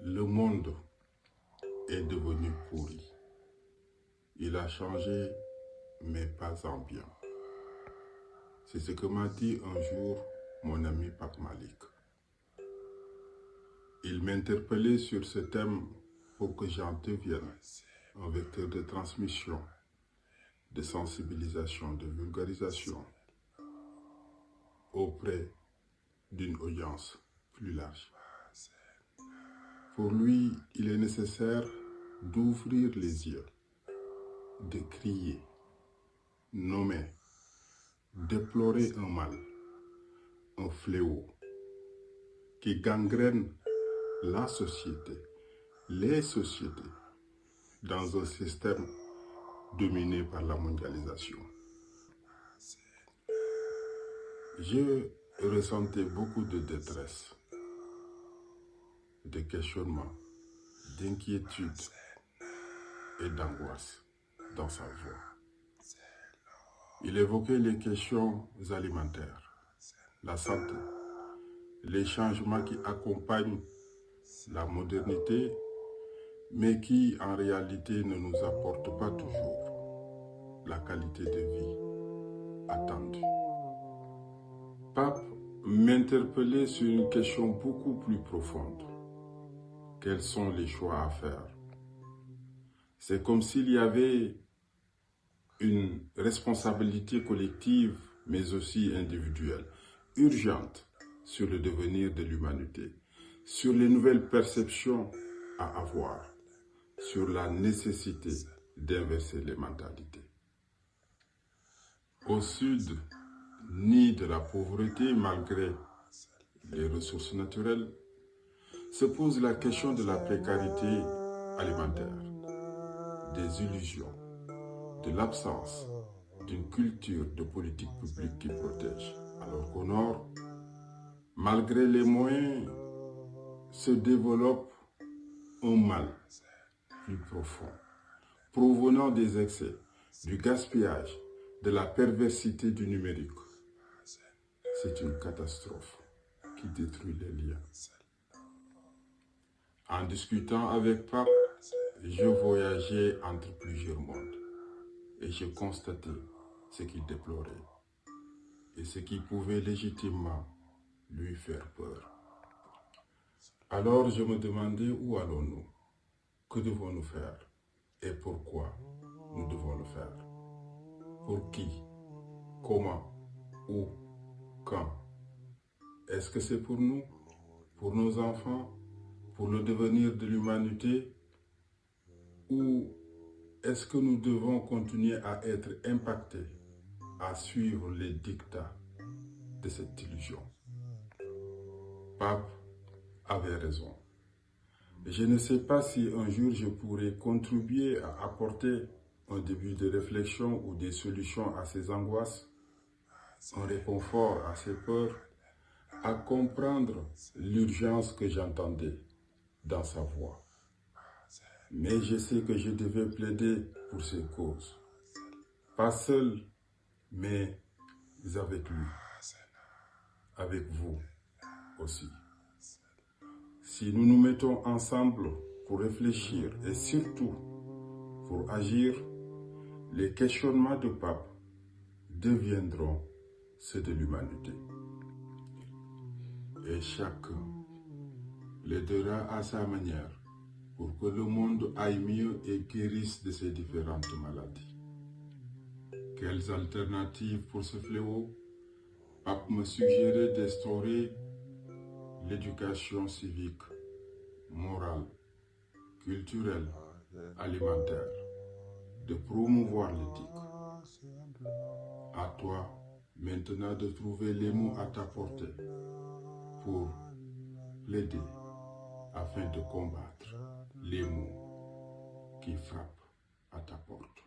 Le monde est devenu pourri. Il a changé, mais pas en bien. C'est ce que m'a dit un jour mon ami Pape Malik. Il m'interpellait sur ce thème pour que j'en devienne un vecteur de transmission, de sensibilisation, de vulgarisation auprès d'une audience plus large. Pour lui, il est nécessaire d'ouvrir les yeux, de crier, nommer, déplorer un mal, un fléau qui gangrène la société, les sociétés, dans un système dominé par la mondialisation. Je ressentais beaucoup de détresse, de questionnement, d'inquiétude et d'angoisse dans sa voix. Il évoquait les questions alimentaires, la santé, les changements qui accompagnent la modernité, mais qui en réalité ne nous apportent pas toujours la qualité de vie attendue. Pape m'interpellait sur une question beaucoup plus profonde. Quels sont les choix à faire? C'est comme s'il y avait une responsabilité collective, mais aussi individuelle, urgente sur le devenir de l'humanité, sur les nouvelles perceptions à avoir, sur la nécessité d'inverser les mentalités. Au sud, ni de la pauvreté malgré les ressources naturelles, se pose la question de la précarité alimentaire, des illusions, de l'absence d'une culture de politique publique qui protège. Alors qu'au nord, malgré les moyens, se développe un mal plus profond, provenant des excès, du gaspillage, de la perversité du numérique. C'est une catastrophe qui détruit les liens. En discutant avec Pape, je voyageais entre plusieurs mondes et je constatais ce qu'il déplorait et ce qui pouvait légitimement lui faire peur. Alors je me demandais où allons-nous, que devons-nous faire et pourquoi nous devons le faire. Pour qui, comment, où, quand. Est-ce que c'est pour nous, pour nos enfants, pour le devenir de l'humanité, ou est-ce que nous devons continuer à être impactés, à suivre les dictats de cette illusion? Pape avait raison. Je ne sais pas si un jour je pourrai contribuer à apporter un début de réflexion ou des solutions à ces angoisses, un réconfort à ces peurs, à comprendre l'urgence que j'entendais dans sa voix. Mais je sais que je devais plaider pour ces causes, pas seul, mais avec lui, avec vous aussi. Si nous nous mettons ensemble pour réfléchir et surtout pour agir, les questionnements de Pape deviendront ceux de l'humanité. Et chacun l'aidera à sa manière pour que le monde aille mieux et guérisse de ses différentes maladies. Quelles alternatives pour ce fléau? Pape me suggérait d'instaurer l'éducation civique, morale, culturelle, alimentaire, de promouvoir l'éthique. À toi maintenant de trouver les mots à ta portée pour plaider afin de combattre les maux qui frappent à ta porte.